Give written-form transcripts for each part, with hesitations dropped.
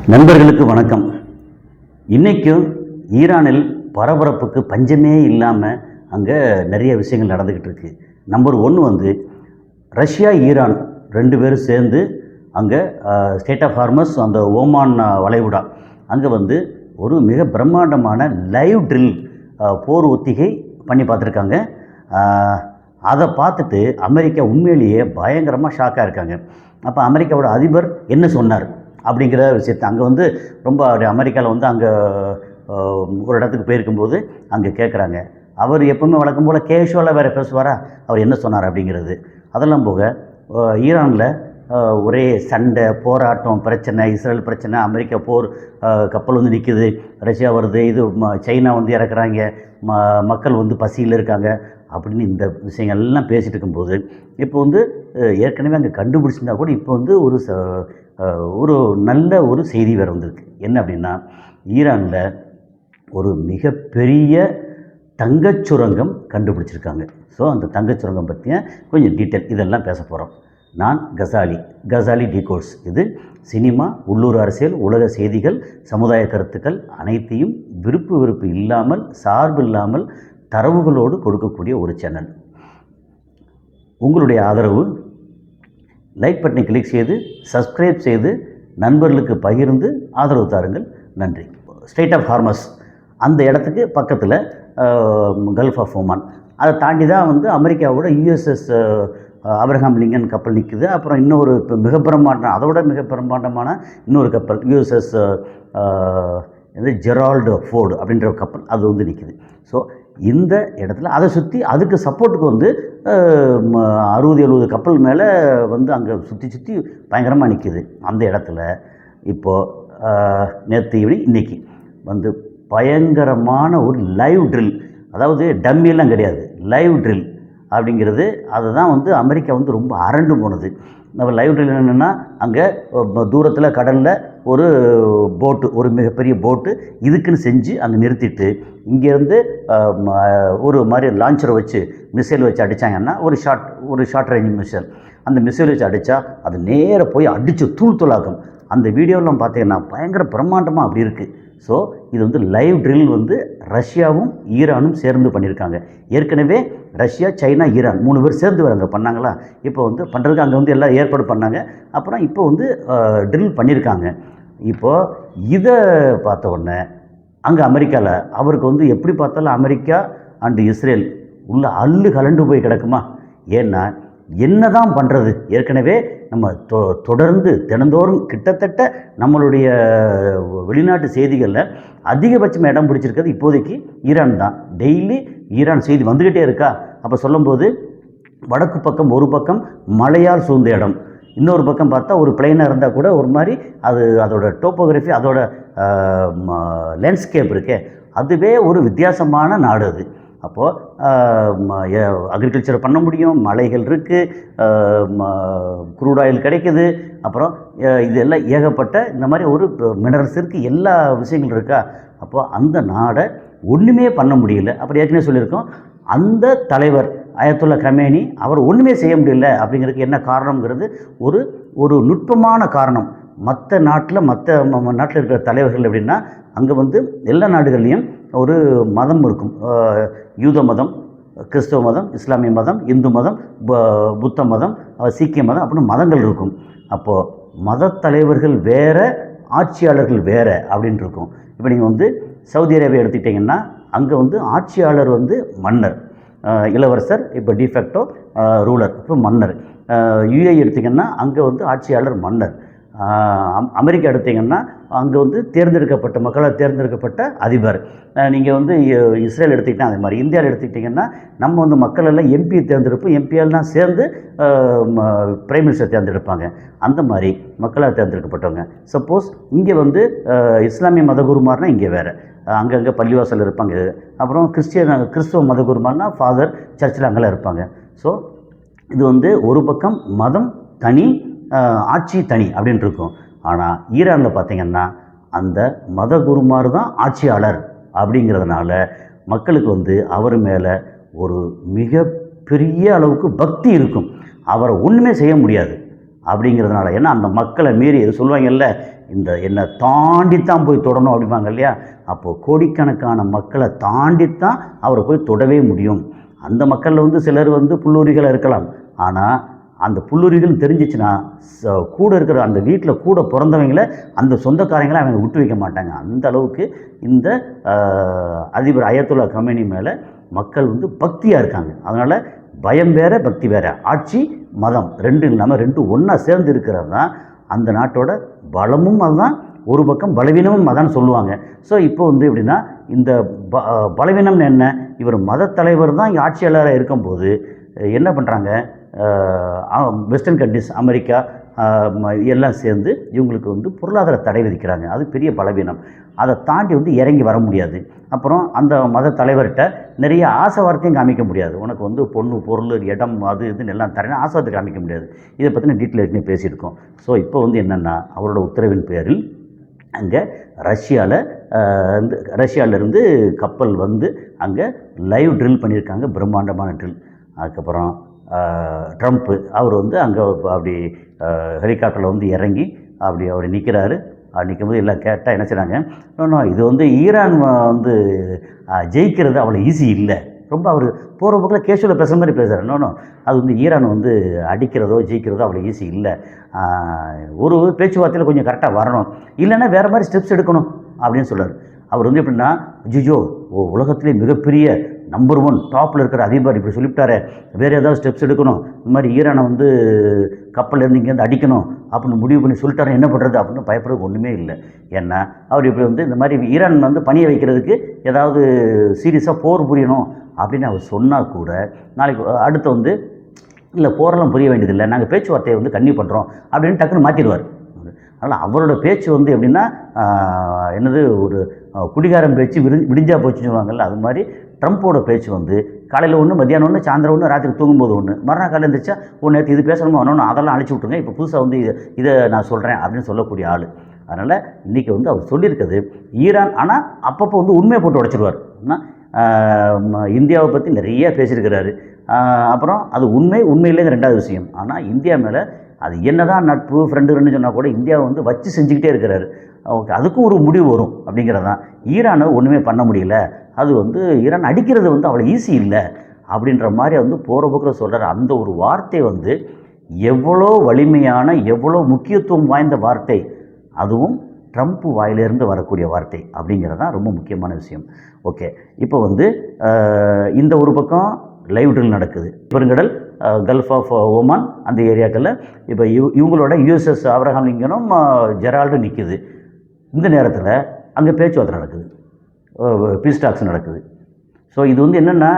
நண்பர்களுக்கு வணக்கம். இன்றைக்கும் ஈரானில் பரபரப்புக்கு பஞ்சமே இல்லாமல் அங்கே நிறைய விஷயங்கள் நடந்துக்கிட்டு இருக்குது. நம்பர் 1 வந்து ரஷ்யா ஈரான் 2 பேரும் சேர்ந்து அங்கே ஸ்டேட் ஆஃப் ஹார்மஸ் அந்த ஓமான் வளைகுடா அங்கே வந்து ஒரு மிக பிரம்மாண்டமான லைவ் ட்ரில் போர் ஒத்திகை பண்ணி பார்த்துருக்காங்க. அதை பார்த்துட்டு அமெரிக்கா உண்மையிலேயே பயங்கரமாக ஷாக்காக இருக்காங்க. அப்போ அமெரிக்காவோட அதிபர் என்ன சொன்னார் அப்படிங்கிற விஷயத்தை அங்கே வந்து ரொம்ப அமெரிக்காவில் வந்து அங்கே ஒரு இடத்துக்கு போயிருக்கும்போது அங்கே கேட்குறாங்க. அவர் எப்பவுமே வழக்கம் போல் கேஷுவலாக வேறு பேசுவாரா, அவர் என்ன சொன்னார் அப்படிங்கிறது. அதெல்லாம் போக ஈரானில் ஒரே சண்டை, போராட்டம், பிரச்சனை, இஸ்ரேல் பிரச்சனை, அமெரிக்கா போர் கப்பல் வந்து நிற்குது, ரஷ்யா வருது, இது சைனா வந்து இறக்குறாங்க, மக்கள் வந்து பசியில் இருக்காங்க அப்படின்னு இந்த விஷயங்கள் எல்லாம் பேசிகிட்டு இருக்கும்போது இப்போ வந்து ஏற்கனவே அங்கே கண்டுபிடிச்சிருந்தா கூட இப்போ வந்து ஒரு நல்ல ஒரு செய்தி வேறு வந்திருக்கு. என்ன அப்படின்னா, ஈரானில் ஒரு மிகப்பெரிய தங்கச் சுரங்கம் கண்டுபிடிச்சிருக்காங்க. ஸோ அந்த தங்கச் சுரங்கம் பற்றிய கொஞ்சம் டீட்டெயில் இதெல்லாம் பேச போகிறோம். நான் கசாலி டிகோட்ஸ். இது சினிமா, உள்ளூர் அரசியல், உலக செய்திகள், சமுதாய கருத்துக்கள் அனைத்தையும் விருப்பு இல்லாமல், சார்பு இல்லாமல் தரவுகளோடு கொடுக்கக்கூடிய ஒரு சேனல். உங்களுடைய ஆதரவு, லைக் பட்டனை கிளிக் செய்து சப்ஸ்கிரைப் செய்து நண்பர்களுக்கு பகிர்ந்து ஆதரவு தாருங்கள். நன்றி. ஸ்டேட் ஆஃப் ஹார்மஸ் அந்த இடத்துக்கு பக்கத்தில் கல்ஃப் ஆஃப் ஓமான், அதை தாண்டி தான் வந்து அமெரிக்காவோட யுஎஸ்எஸ் ஆப்ரஹாம் லிங்கன் கப்பல் நிற்குது. அப்புறம் இன்னொரு மிக பிரம்மாண்டம், அதோட மிக பிரம்மாண்டமான இன்னொரு கப்பல் யுஎஸ்எஸ் ஜெரால்டு ஃபோர்டு அப்படின்ற கப்பல் அது வந்து நிற்குது. ஸோ இந்த இடத்துல அதை சுற்றி அதுக்கு சப்போர்ட்டுக்கு வந்து 60-70 கப்பல் மேலே வந்து அங்கே சுற்றி பயங்கரமாக நிற்கிது. அந்த இடத்துல இப்போது நேற்று ஈவினிங் இன்றைக்கி வந்து பயங்கரமான ஒரு லைவ் ட்ரில், அதாவது டம்மியெல்லாம் கிடையாது, லைவ் ட்ரில் அப்படிங்கிறது. அதுதான் வந்து அமெரிக்கா வந்து ரொம்ப அரண்டு போனது. நம்ம லைவ் ட்ரில் என்னென்னா, அங்கே தூரத்தில் கடலில் ஒரு போட்டு, ஒரு மிகப்பெரிய போட்டு இதுக்குன்னு செஞ்சு அங்கே நிறுத்திட்டு இங்கேருந்து ஒரு மாதிரி லான்ச்சரை வச்சு மிசைல் வச்சு அடித்தாங்கன்னா, ஒரு ஷார்ட் ரேஞ்ச் மிசைல், அந்த மிசைல் வச்சு அடித்தா அது நேராக போய் அடித்து தூளாக்கும். அந்த வீடியோலாம் பார்த்தீங்கன்னா பயங்கர பிரம்மாண்டமாக அப்படி இருக்குது. ஸோ இது வந்து லைவ் ட்ரில் வந்து ரஷ்யாவும் ஈரானும் சேர்ந்து பண்ணியிருக்காங்க. ஏற்கனவே ரஷ்யா, சைனா, ஈரான் 3 பேர் சேர்ந்து வராங்க பண்ணாங்களா, இப்போ வந்து பண்ணுறதுக்கு அங்கே வந்து எல்லாம் ஏற்பாடு பண்ணாங்க. அப்புறம் இப்போ வந்து ட்ரில் பண்ணியிருக்காங்க. இப்போது இதை பார்த்த உடனே அங்கே அமெரிக்காவில் அவருக்கு வந்து எப்படி பார்த்தாலும் அமெரிக்கா அண்டு இஸ்ரேல் உள்ள அள்ளு கலண்டு போய் கிடக்குமா. ஏன்னா என்ன தான் பண்ணுறது, ஏற்கனவே நம்ம தொடர்ந்து தினந்தோறும் கிட்டத்தட்ட நம்மளுடைய வெளிநாட்டு செய்திகளில் அதிகபட்சமாக இடம் பிடிச்சிருக்கிறது இப்போதைக்கு ஈரான் தான். டெய்லி ஈரான் செய்தி வந்துக்கிட்டே இருக்கா. அப்போ சொல்லும்போது வடக்கு பக்கம் ஒரு பக்கம் மழையால் சூழ்ந்த இடம், இன்னொரு பக்கம் பார்த்தா ஒரு பிளைனாக இருந்தால் கூட ஒரு மாதிரி அதோட டோப்போகிராஃபி, அதோட லேண்ட்ஸ்கேப் இருக்கே, அதுவே ஒரு வித்தியாசமான நாடு அது. அப்போது அக்ரிகல்ச்சர் பண்ண முடியும், மலைகள் இருக்குது, க்ரூட் ஆயில் கிடைக்குது, அப்புறம் இதெல்லாம் ஏகப்பட்ட இந்த மாதிரி ஒரு மினரல்ஸ் இருக்குது, எல்லா விஷயங்கள் இருக்கா. அப்போது அந்த நாடை ஒன்றுமே பண்ண முடியல. அப்படி ஏற்கனவே சொல்லியிருக்கோம், அந்த தலைவர் அயத்துல்லா கமேனி அவர் ஒன்றுமே செய்ய முடியல. அப்படிங்கிறதுக்கு என்ன காரணங்கிறது ஒரு நுட்பமான காரணம். மற்ற நாட்டில் இருக்கிற தலைவர்கள் எப்படின்னா, அங்கே வந்து எல்லா நாடுகள்லேயும் ஒரு மதம் இருக்கும். யூத மதம், கிறிஸ்தவ மதம், இஸ்லாமிய மதம், இந்து மதம், புத்த மதம், சீக்கிய மதம் அப்படின்னு மதங்கள் இருக்கும். அப்போது மத தலைவர்கள் வேறு, ஆட்சியாளர்கள் வேறு அப்படின்னு இருக்கும். இப்போ நீங்கள் வந்து சவுதி அரேபியா எடுத்துக்கிட்டிங்கன்னா, அங்கே வந்து ஆட்சியாளர் வந்து மன்னர், இளவரசர், இப்போ டிஃபெக்டோ ரூலர், இப்போ மன்னர். யுஏஇ எடுத்திங்கன்னா அங்கே வந்து ஆட்சியாளர் மன்னர். அமெரிக்கா எடுத்திங்கன்னா அங்கே வந்து மக்களால் தேர்ந்தெடுக்கப்பட்ட அதிபர். நீங்கள் வந்து இஸ்ரேல் எடுத்துக்கிட்டால் அதே மாதிரி. இந்தியாவில் எடுத்துக்கிட்டிங்கன்னா நம்ம வந்து மக்கள் எல்லாம் எம்பி தேர்ந்தெடுப்போம், எம்பியெல்லாம் சேர்ந்து பிரைம் மினிஸ்டர் தேர்ந்தெடுப்பாங்க. அந்த மாதிரி மக்களால் தேர்ந்தெடுக்கப்பட்டவங்க. சப்போஸ் இங்கே வந்து இஸ்லாமிய மதகுருமார்னால் இங்கே வேறு, அங்கங்கே பள்ளிவாசல் இருப்பாங்க. அப்புறம் கிறிஸ்துவ மதகுருமார்னா ஃபாதர் சர்ச்சில் அங்கெல்லாம் இருப்பாங்க. ஸோ இது வந்து ஒரு பக்கம் மதம் தனி, ஆட்சி தனி அப்படின்னு இருக்கும். ஆனால் ஈரானில் பார்த்திங்கன்னா அந்த மத குருமார் தான் ஆட்சியாளர் அப்படிங்கிறதுனால மக்களுக்கு வந்து அவர் மேலே ஒரு மிக பெரிய அளவுக்கு பக்தி இருக்கும். அவரை ஒன்றுமே செய்ய முடியாது அப்படிங்கிறதுனால. ஏன்னா அந்த மக்களை மீறி சொல்லுவாங்கல்ல, என்னை தாண்டித்தான் போய் தொடணும் அப்படிம்பாங்க இல்லையா. அப்போது கோடிக்கணக்கான மக்களை தாண்டித்தான் அவரை போய் தொடவே முடியும். அந்த மக்களில் வந்து சிலர் வந்து புல்லுரிகளாக இருக்கலாம். ஆனால் அந்த புல்லுரிகள் தெரிஞ்சிச்சுன்னா கூட இருக்கிற அந்த வீட்டில் கூட பிறந்தவங்கள அந்த சொந்தக்காரங்களை அவங்க விட்டு வைக்க மாட்டாங்க. அந்த அளவுக்கு இந்த அதிபர் அயத்துல்லா கமேனி மேலே மக்கள் வந்து பக்தியாக இருக்காங்க. அதனால் பயம் வேற பக்தி வேற, ஆட்சி மதம் ரெண்டும் இல்லாமல் ரெண்டும் ஒன்றா சேர்ந்து இருக்கிறது தான் அந்த நாட்டோட பலமும் அதுதான், ஒரு பக்கம் பலவீனமும் அதான் சொல்லுவாங்க. ஸோ இப்போ வந்து எப்படின்னா இந்த பலவீனம்னு என்ன, இவர் மத தலைவர் தான் ஆட்சியாளராக இருக்கும்போது என்ன பண்ணுறாங்க, வெஸ்டர்ன் கண்ட்ரிஸ் அமெரிக்கா எல்லாம் சேர்ந்து இவங்களுக்கு வந்து பொருளாதார தடை விதிக்கிறாங்க. அது பெரிய பலவீனம். அதை தாண்டி வந்து இறங்கி வர முடியாது. அப்புறம் அந்த மத தலைவர்கிட்ட நிறைய ஆசை வார்த்தையும் காமிக்க முடியாது. உனக்கு வந்து பொண்ணு பொருள் இடம் அது இதுன்னு எல்லாம் தரேன்னு ஆசை வார்த்தை காமிக்க முடியாது. இதை பற்றின டீட்டெயில் ஏற்கனவே பேசியிருக்கோம். ஸோ இப்போ வந்து என்னென்னா அவரோட உத்தரவின் பேரில் அங்கே ரஷ்யாவிலேருந்து கப்பல் வந்து அங்கே லைவ் ட்ரில் பண்ணியிருக்காங்க, பிரம்மாண்டமான ட்ரில். அதுக்கப்புறம் ட்ரம்ப்பு அவர் வந்து அங்கே அப்படி ஹெலிகாப்டரில் வந்து இறங்கி அப்படி அவர் நிற்கிறாரு. நிற்கும்போது எல்லாம் கேட்டால் என்ன செய்கிறாங்க, இன்னும் இது வந்து ஈரான் வந்து ஜெயிக்கிறது அவ்வளோ ஈஸி இல்லை, ரொம்ப அவர் போகிற பக்கத்தில் கேஷுவலாக பேசுகிற மாதிரி பேசுகிறார். இன்னொன்று அது வந்து ஈரான் வந்து அடிக்கிறதோ ஜெயிக்கிறதோ அவ்வளோ ஈஸி இல்லை, ஒரு பேச்சுவார்த்தையில் கொஞ்சம் கரெக்டாக வரணும், இல்லைன்னா வேறு மாதிரி ஸ்டெப்ஸ் எடுக்கணும் அப்படின்னு சொல்கிறார். அவர் வந்து எப்படின்னா, ஜிஜோ உலகத்திலே மிகப்பெரிய நம்பர் 1 டாப்பில் இருக்கிற அதிபர் இப்படி சொல்லிவிட்டாரு, வேறு ஏதாவது ஸ்டெப்ஸ் எடுக்கணும், இந்த மாதிரி ஈரானை வந்து கப்பல்லேருந்து இங்கேருந்து அடிக்கணும் அப்படின்னு முடிவு பண்ணி சொல்லிட்டாரு, என்ன பண்ணுறது அப்படின்னு பயப்படுறதுக்கு ஒன்றுமே இல்லை. ஏன்னா அவர் இப்படி வந்து இந்த மாதிரி ஈரான் வந்து பணியை வைக்கிறதுக்கு ஏதாவது சீரியஸாக போர் புரியணும் அப்படின்னு அவர் சொன்னால் கூட நாளைக்கு அடுத்து வந்து இல்லை போரெல்லாம் புரிய வேண்டியதில்லை, நாங்கள் பேச்சுவார்த்தையை வந்து கன்னியூ பண்ணுறோம் அப்படின்னு டக்குன்னு மாற்றிடுவார். அதனால் அவரோட பேச்சு வந்து எப்படின்னா என்னது ஒரு குடிகாரம் பேச்சு விடிஞ்சா போச்சுன்னு சொல்லுவாங்கல்ல, அது மாதிரி ட்ரம்ப்போட பேச்சு வந்து காலையில் ஒன்று, மத்தியானம் ஒன்று, சாயந்தரம் ஒன்று, ராத்திரி தூங்கும்போது ஒன்று, மறுநாள் காலையில் இருந்துச்சா நேற்று இது பேசணுமோ ஒன்று, அதெல்லாம் அழிச்சு விட்ருங்க, இப்போ புதுசாக வந்து இதை நான் சொல்கிறேன் அப்படின்னு சொல்லக்கூடிய ஆள். அதனால் இன்றைக்கி வந்து அவர் சொல்லியிருக்கிறது ஈரான், ஆனால் அப்பப்போ வந்து உண்மையை போட்டு உடைச்சிடுவார். இந்தியாவை பற்றி நிறைய பேசியிருக்கிறாரு. அப்புறம் அது உண்மையிலேங்க ரெண்டாவது விஷயம். ஆனால் இந்தியா மேலே அது என்ன தான் நட்பு ஃப்ரெண்டுன்னு சொன்னால் கூட இந்தியாவை வந்து வச்சு செஞ்சுக்கிட்டே இருக்கிறாரு. ஓகே, அதுக்கும் ஒரு முடிவு வரும் அப்படிங்கிறது தான். ஈரானை ஒன்றுமே பண்ண முடியல, அது வந்து ஈரான் அடிக்கிறது வந்து அவ்வளோ ஈஸி இல்லை அப்படின்ற மாதிரி வந்து போகிற போக்கில் சொல்கிறார். அந்த ஒரு வார்த்தை வந்து எவ்வளோ வலிமையான எவ்வளோ முக்கியத்துவம் வாய்ந்த வார்த்தை, அதுவும் ட்ரம்ப் வாயிலிருந்து வரக்கூடிய வார்த்தை அப்படிங்கிறது தான் ரொம்ப முக்கியமான விஷயம். ஓகே, இப்போ வந்து இந்த ஒரு பக்கம் லைவ் ட்ரில் நடக்குது, பெருங்கடல் கல்ஃப் ஆஃப் ஓமான் அந்த ஏரியாக்களில். இப்போ இவங்களோட யூஎஸ்எஸ் ஆப்ரஹாம் லிங்கனும் ஜெரால்டு நிற்குது. இந்த நேரத்தில் அங்கே பேச்சுவார்த்தை நடக்குது, பீஸ் டாக்ஸ் நடக்குது. ஸோ இது வந்து என்னென்னா,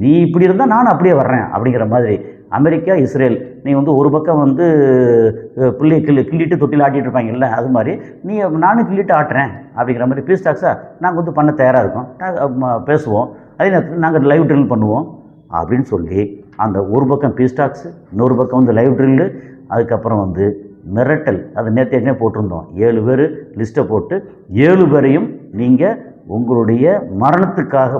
நீ இப்படி இருந்தால் நானும் அப்படியே வர்றேன் அப்படிங்கிற மாதிரி அமெரிக்கா இஸ்ரேல், நீ வந்து ஒரு பக்கம் வந்து பிள்ளையை கிள்ளிட்டு தொட்டில் ஆட்டிகிட்டு இருப்பாங்கல்ல, அது மாதிரி நானும் கிள்ளிட்டு ஆட்டுறேன் அப்படிங்கிற மாதிரி பீஸ் டாக்ஸாக நாங்கள் வந்து பண்ண தயாராக இருக்கோம், பேசுவோம், அதே நேரத்தில் நாங்கள் லைவ் ட்ரில் பண்ணுவோம் அப்படின்னு சொல்லி அந்த ஒரு பக்கம் பீஸ் டாக்ஸு, இன்னொரு பக்கம் வந்து லைவ் ட்ரில்லு, அதுக்கப்புறம் வந்து மிரட்டல். அது நேற்று போட்டிருந்தோம், 7 பேர் லிஸ்ட்டை போட்டு 7 பேரையும் நீங்கள் உங்களுடைய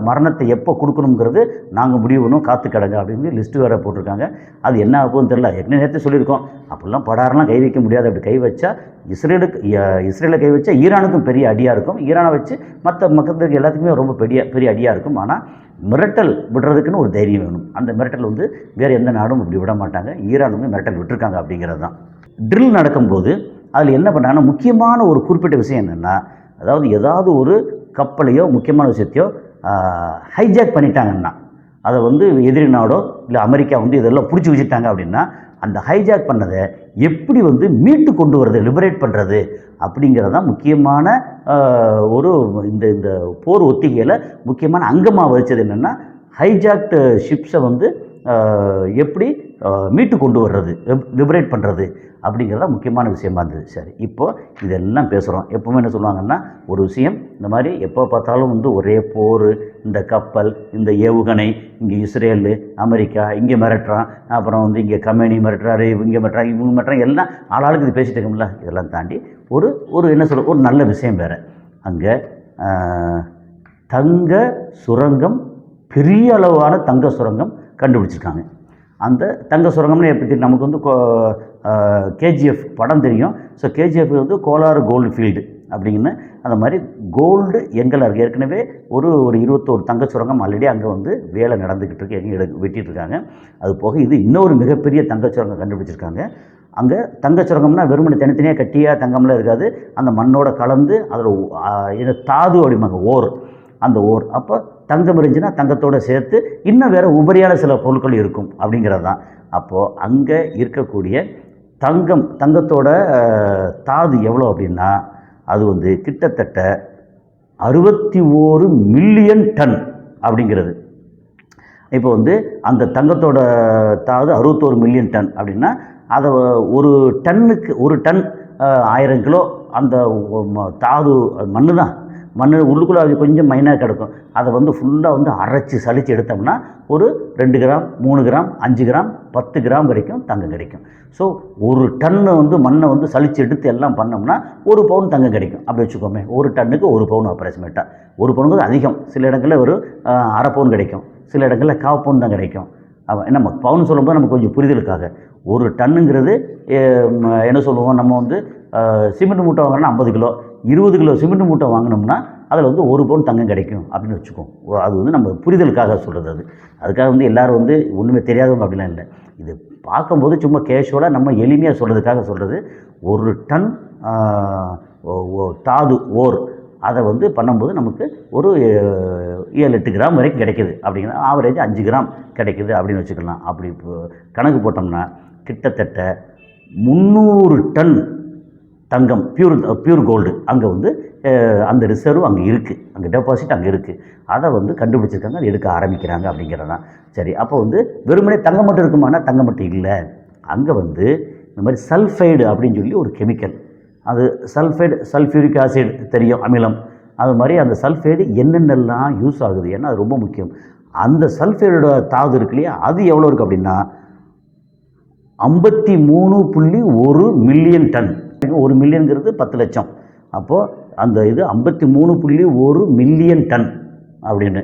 மரணத்தை எப்போ கொடுக்கணுங்கிறது நாங்கள் முடிவு பண்ணுவோம், காத்து கிடங்க அப்படின்னு லிஸ்ட்டு வேறு போட்டிருக்காங்க. அது என்ன ஆகும்னு தெரியல. நேற்று சொல்லியிருக்கோம், அப்படிலாம் படாரெலாம் கை வைக்க முடியாது, அப்படி கை வச்சா இஸ்ரேலை கை வச்சா ஈரானுக்கும் பெரிய அடியாக இருக்கும், ஈரானை வச்சு மற்ற மக்களுக்கு எல்லாத்துக்குமே ரொம்ப பெரிய அடியாக இருக்கும். ஆனால் மிரட்டல் விடுறதுக்குன்னு ஒரு தைரியம் வேணும். அந்த மிரட்டல் வந்து வேறு எந்த நாடும் இப்படி விட மாட்டாங்க, ஈரான் வந்து மிரட்டல் விட்டுருக்காங்க அப்படிங்கிறது தான். ட்ரில் நடக்கும்போது அதில் என்ன பண்ணாங்கன்னா, முக்கியமான ஒரு குறிப்பிட்ட விஷயம் என்னென்னா, அதாவது ஏதாவது ஒரு கப்பலையோ முக்கியமான விஷயத்தையோ ஹைஜாக் பண்ணிட்டாங்கன்னா, அதை வந்து எதிரி நாடோ இல்லை அமெரிக்கா வந்து இதெல்லாம் பிடிச்சி வச்சுட்டாங்க அப்படின்னா, அந்த ஹைஜாக் பண்ணதை எப்படி வந்து மீட்டு கொண்டு வர்றது, லிபரேட் பண்ணுறது அப்படிங்கிறது தான் முக்கியமான ஒரு இந்த போர் ஒத்திகையில் முக்கியமான அங்கமாக வச்சது. என்னென்னா, ஹைஜாக்டு ஷிப்ஸை வந்து எப்படி மீட்டு கொண்டு வர்றது, லிபரேட் பண்ணுறது அப்படிங்கிறத முக்கியமான விஷயமா இருந்தது. சரி, இப்போது இதெல்லாம் பேசுகிறோம். எப்போவுமே என்ன சொல்லுவாங்கன்னா, ஒரு விஷயம் இந்த மாதிரி எப்போ பார்த்தாலும் வந்து ஒரே போர், இந்த கப்பல், இந்த ஏவுகணை, இங்கே இஸ்ரேலு அமெரிக்கா இங்கே மிரட்டுறான், அப்புறம் வந்து இங்கே கமேனி மிரட்டுறாரு, இங்கே மிரட்டுறாங்க, இவங்க மிரட்டுறாங்க, எல்லாம் ஆளாளுக்கு இது பேசிட்டு இருக்கோம்ல. இதெல்லாம் தாண்டி ஒரு என்ன சொல்ல, ஒரு நல்ல விஷயம் வேறு. அங்கே தங்க சுரங்கம், பெரிய அளவான தங்க சுரங்கம் கண்டுபிடிச்சிருக்காங்க. அந்த தங்க சுரங்கம்னு எப்படி நமக்கு வந்து கேஜிஎஃப் படம் தெரியும். ஸோ கேஜிஎஃப் வந்து கோலார் கோல்டு ஃபீல்டு அப்படிங்கன்னு அந்த மாதிரி கோல்டு எங்கெல்லாம் இருக்குது. ஏற்கனவே ஒரு 21 தங்க சுரங்கம் ஆல்ரெடி அங்கே வந்து வேலை நடந்துக்கிட்டு இருக்கு, எங்கே வெட்டிகிட்டு இருக்காங்க. அது போக இது இன்னொரு மிகப்பெரிய தங்க சுரங்கம் கண்டுபிடிச்சிருக்காங்க. அங்கே தங்க சுரங்கம்னா வெறுமனை தனித்தனியாக கட்டியாக தங்கம்லாம் இருக்காது, அந்த மண்ணோட கலந்து அதில் தாது அப்படிம்பாங்க, ஓர். அந்த ஓர் அப்போ தங்கம் இருந்துச்சுன்னா தங்கத்தோடு சேர்த்து இன்னும் வேறு உபரியான சில பொருட்கள் இருக்கும் அப்படிங்கிறது தான். அப்போது அங்கே இருக்கக்கூடிய தங்கத்தோட தாது எவ்வளோ அப்படின்னா அது வந்து கிட்டத்தட்ட 61 மில்லியன் டன் அப்படிங்கிறது. இப்போ வந்து அந்த தங்கத்தோட தாது 61 மில்லியன் டன் அப்படின்னா அதை ஒரு டன் 1000 கிலோ அந்த தாது மண்ணு தான். மண் உள்ளுக்குள்ளே அது கொஞ்சம் மைனாக கிடக்கும். அதை வந்து ஃபுல்லாக வந்து அரைச்சி சளிச்சு எடுத்தோம்னா ஒரு 2 கிராம் 3 கிராம் 5 கிராம் 10 கிராம் வரைக்கும் தங்கம் கிடைக்கும். ஸோ ஒரு டன்னு வந்து மண்ணை வந்து சளிச்சு எடுத்து எல்லாம் பண்ணோம்னா 1 பவுன் தங்கம் கிடைக்கும். அப்படி வச்சுக்கோமே, ஒரு டன்னுக்கு 1 பவுன் அப்ராக்சிமேட்டாக. 1 பவுனுக்கு அதிகம், சில இடங்களில் ஒரு அரை பவுன் கிடைக்கும், சில இடங்களில் 1/4 பவுன் தான் கிடைக்கும். நம்ம பவுன் சொல்லும்போது நமக்கு கொஞ்சம் புரிதலுக்காக ஒரு டன்னுங்கிறது என்ன சொல்லுவோம், நம்ம வந்து சிமெண்ட் மூட்டை வாங்கினா 50 கிலோ 20 கிலோ சிமெண்ட் மூட்டை வாங்கினோம்னா அதில் வந்து 1 பவுன் தங்கம் கிடைக்கும் அப்படின்னு வச்சுக்கோம். அது வந்து நம்ம புரிதலுக்காக சொல்கிறது. அதுக்காக வந்து எல்லோரும் வந்து ஒன்றுமே தெரியாதவங்க அப்படிலாம் இல்லை. இது பார்க்கும்போது சும்மா கேஷுவலாக நம்ம எளிமையாக சொல்கிறதுக்காக சொல்கிறது. ஒரு டன் தாது ஓர் அதை வந்து பண்ணும்போது நமக்கு ஒரு 7-8 கிராம் வரைக்கும் கிடைக்கிது. அப்படிங்கிற ஆவரேஜ் 5 கிராம் கிடைக்கிது அப்படின்னு வச்சுக்கலாம். அப்படி கணக்கு போட்டோம்னா கிட்டத்தட்ட 300 டன் தங்கம் பியூர் கோல்டு அங்கே வந்து அந்த ரிசர்வ் அங்கே இருக்குது, அங்கே டெபாசிட் அங்கே இருக்குது. அதை வந்து கண்டுபிடிச்சிருக்காங்க, அதை எடுக்க ஆரம்பிக்கிறாங்க அப்படிங்கிறது தான். சரி, அப்போ வந்து வெறுமனே தங்கம் மட்டும் இருக்குமானா தங்கம் மட்டும் இல்லை. அங்கே வந்து இந்த மாதிரி சல்ஃபைடு அப்படின்னு சொல்லி ஒரு கெமிக்கல், அது சல்ஃபியூரிக் ஆசிட் தெரியும், அமிலம். அது மாதிரி அந்த சல்ஃபைடு என்னென்னலாம் யூஸ் ஆகுது, ஏன்னா அது ரொம்ப முக்கியம். அந்த சல்ஃபைடோட தாது இருக்கு இல்லையா, அது எவ்வளோ இருக்குது அப்படின்னா 53.1 மில்லியன் டன். 1 மில்லியனுங்கிறது 10 லட்சம். அப்போது அந்த இது 53.1 மில்லியன் டன் அப்படின்னு.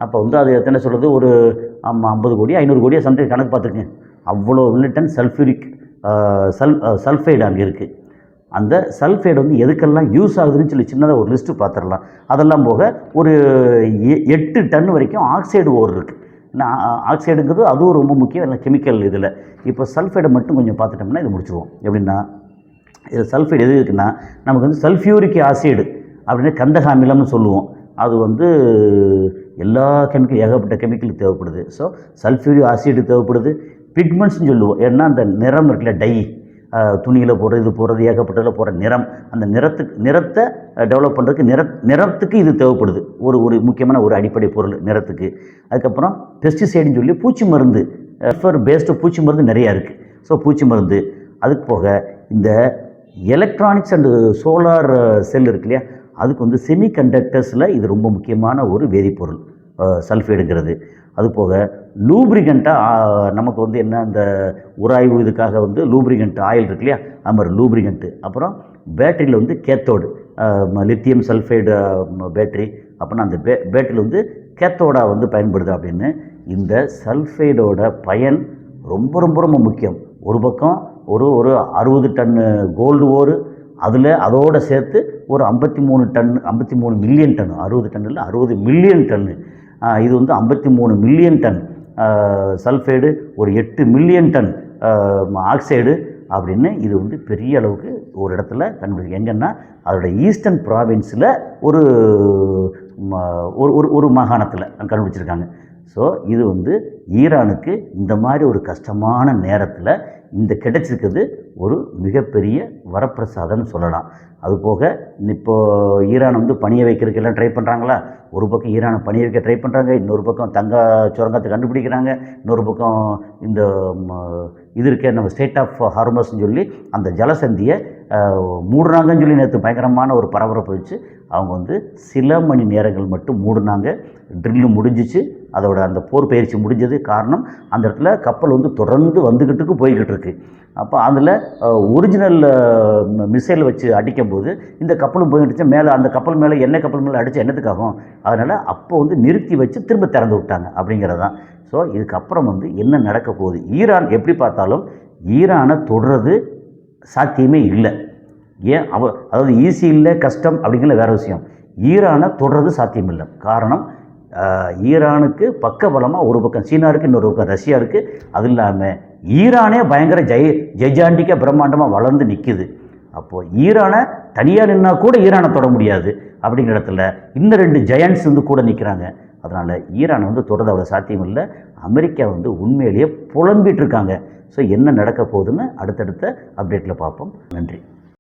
அப்போ வந்து அது எத்தனை சொல்கிறது, ஒரு 50 கோடி 500 கோடியாக சம்திங் கணக்கு பார்த்துருக்கேன். அவ்வளோ மில்லியன் டன் சல்ஃபைடு அங்கே இருக்குது. அந்த சல்ஃபைடு வந்து எதுக்கெல்லாம் யூஸ் ஆகுதுன்னு சொல்லி சின்னதாக ஒரு லிஸ்ட்டு பார்த்துடலாம். அதெல்லாம் போக ஒரு 8 டன் வரைக்கும் ஆக்சைடு ஓர் இருக்குது. ஆக்சைடுங்கிறது அதுவும் ரொம்ப முக்கியம் இல்லை கெமிக்கல் இதில். இப்போ சல்ஃபைடை மட்டும் கொஞ்சம் பார்த்துட்டோம்னா இது முடிச்சுருவோம். எப்படின்னா, இது சல்ஃபைடு எது இருக்குன்னா நமக்கு வந்து சல்ஃபியூரிக் ஆசிட் அப்படின்னு கந்தக அமிலம்னு சொல்லுவோம். அது வந்து எல்லா கெமிக்கல் ஏகப்பட்ட கெமிக்கல் தேவைப்படுது. ஸோ சல்ஃபியூரிக் ஆசிட் தேவைப்படுது. பிக்மெண்ட்ஸ்னு சொல்லுவோம், ஏன்னா அந்த நிறம் இருக்குல்ல, டை துணியில் போடுறது இது போடுறது ஏகப்பட்டதில் போடுற நிறம், அந்த நிறத்தை டெவலப் பண்ணுறதுக்கு நிறத்துக்கு இது தேவைப்படுது. ஒரு முக்கியமான ஒரு அடிப்படை பொருள் நிறத்துக்கு. அதுக்கப்புறம் பெஸ்டிசைடுன்னு சொல்லி பூச்சி மருந்து, பேஸ்டு பூச்சி மருந்து நிறையா இருக்குது. ஸோ பூச்சி மருந்து. அதுக்கு போக இந்த எலக்ட்ரானிக்ஸ் அண்டு சோலார் செல் இருக்கு இல்லையா, அதுக்கு வந்து செமிகண்டக்டர்ஸில் இது ரொம்ப முக்கியமான ஒரு வேதிப்பொருள் சல்ஃபைடுங்கிறது. அது போக லூப்ரிகண்ட்டாக நமக்கு வந்து என்ன, இந்த உராய்வு இதுக்காக வந்து லூப்ரிகண்ட் ஆயில் இருக்கு இல்லையா, அது மாதிரி லூப்ரிகண்ட்டு. அப்புறம் பேட்டரியில் வந்து கேத்தோடு லித்தியம் சல்ஃபைடு பேட்டரி, அப்படின்னா அந்த பேட்டரியில் வந்து கேத்தோடாக வந்து பயன்படுது அப்படின்னு. இந்த சல்ஃபைடோட பயன் ரொம்ப ரொம்ப ரொம்ப முக்கியம். ஒரு பக்கம் ஒரு 60 டன்னு கோல்டு ஓரு, அதோடு சேர்த்து ஒரு 53 மில்லியன் டன், 60 டன் இல்லை 60 மில்லியன் டன்னு. இது வந்து 53 மில்லியன் டன் சல்ஃபைடு, ஒரு 8 மில்லியன் டன் ஆக்சைடு அப்படின்னு. இது வந்து பெரிய அளவுக்கு ஒரு இடத்துல கண்டுபிடிச்சி, எங்கன்னா அதோட ஈஸ்டர்ன் ப்ராவின்ஸில் ஒரு மாகாணத்தில் கண்டுபிடிச்சிருக்காங்க. ஸோ இது வந்து ஈரானுக்கு இந்த மாதிரி ஒரு கஷ்டமான நேரத்தில் இந்த கிடைச்சிருக்கிறது ஒரு மிகப்பெரிய வரப்பிரசாதம்னு சொல்லலாம். அதுபோக இப்போது ஈரான் வந்து பணிய வைக்கிறதுக்கெல்லாம் ட்ரை பண்ணுறாங்களா. ஒரு பக்கம் ஈரானை பணிய வைக்க ட்ரை பண்ணுறாங்க, இன்னொரு பக்கம் தங்க சுரங்கத்தை கண்டுபிடிக்கிறாங்க, இன்னொரு பக்கம் இந்த இது இருக்க நம்ம ஸ்டேட் ஆஃப் ஹார்மஸ்ன்னு சொல்லி அந்த ஜலசந்தியை மூடுறாங்கன்னு சொல்லி நேற்று பயங்கரமான ஒரு பரபரப்பு வச்சு அவங்க வந்து சில மணி நேரங்கள் மட்டும் மூடினாங்க. ட்ரில்லு முடிஞ்சிச்சு, அதோட அந்த போர் பயிற்சி முடிஞ்சது. காரணம், அந்த இடத்துல கப்பல் வந்து தொடர்ந்து வந்துக்கிட்டு போய்கிட்டு இருக்கு. அப்போ அதில் ஒரிஜினல் மிசைல் வச்சு அடிக்கும் போது இந்த கப்பலும் போயிடுச்சு மேலே, அந்த கப்பல் மேலே எண்ணெய் கப்பல் மேலே அடித்து எண்ணத்துக்காகும். அதனால் அப்போ வந்து நிறுத்தி வச்சு திரும்ப திறந்து விட்டாங்க அப்படிங்கிறது தான். ஸோ இதுக்கப்புறம் வந்து என்ன நடக்க போகுது, ஈரான் எப்படி பார்த்தாலும் ஈரானை தொடுறது சாத்தியமே இல்லை. ஏன் அதாவது ஈஸி இல்லை, கஷ்டம் அப்படிங்கிற வேறு விஷயம். ஈரானை தொடுறது சாத்தியம் இல்லை. காரணம், ஈரானுக்கு பக்கபலமாக ஒரு பக்கம் சீனா இருக்குது, இன்னொரு பக்கம் ரஷ்யா இருக்குது. அது இல்லாமல் ஈரானே பயங்கர ஜெய்ஜாண்டிக்காக பிரம்மாண்டமாக வளர்ந்து நிற்குது. அப்போது ஈரானை தனியாக நின்னா கூட ஈரானை தொட முடியாது. அப்படிங்கிற இடத்துல இன்னும் 2 ஜெயண்ட்ஸ் கூட நிற்கிறாங்க. அதனால் ஈரானை தொடுறது அவ்வளோ சாத்தியம் இல்லை. அமெரிக்கா உண்மையிலேயே புலம்பிகிட்டு இருக்காங்க. ஸோ என்ன நடக்க போகுதுன்னு அடுத்தடுத்த அப்டேட்டில் பார்ப்போம். நன்றி.